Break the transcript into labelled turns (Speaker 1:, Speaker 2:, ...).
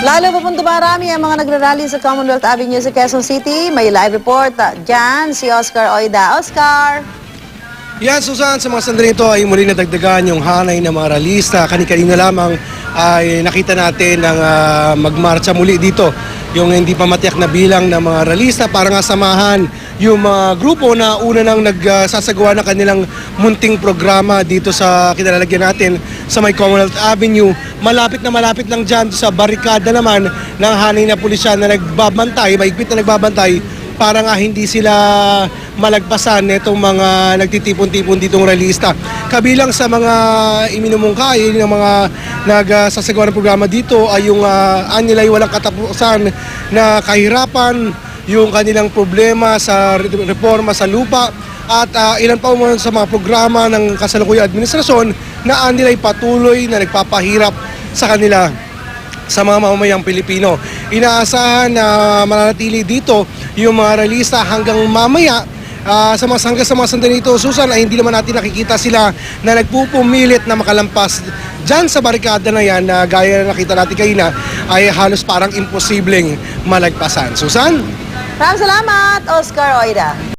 Speaker 1: Lalo pa pong dumarami ang mga nagrarally sa Commonwealth Avenue sa Quezon City. May live report dyan si Oscar Oida. Oscar!
Speaker 2: Yan, Susan, sa mga sandali ito ay muli nadagdagan yung hanay ng mga ralista. Kani-kanina lamang ay nakita natin ng magmarcha muli dito. Yung hindi pa matiyak na bilang ng mga ralista para nga samahan yung mga grupo na una nang nagsasagawa ng kanilang munting programa dito sa kinalalagyan natin sa may Commonwealth Avenue. Malapit lang dyan sa barikada naman ng hanay na pulisya na nagbabantay, mahigpit na nagbabantay para nga hindi sila malagpasan nitong mga nagtitipon-tipon ditong realista. Kabilang sa mga iminumungkahi ng mga nagsasagawa ng programa dito ay yung anilay walang katapusan na kahirapan, yung kanilang problema sa reforma sa lupa at ilan pa mo sa mga programa ng kasalukuyang administrasyon na anilay patuloy na nagpapahirap sa kanila sa mga mamamayang Pilipino. Inaasahan na mananatili dito yung mga realista hanggang mamaya sa mga sandali ito, Susan, ay hindi naman natin nakikita sila na nagpupumilit na makalampas dyan sa barikada na yan na gaya na nakita natin kanina ay halos parang imposibleng malagpasan. Susan?
Speaker 1: Maraming salamat, Oscar Oida.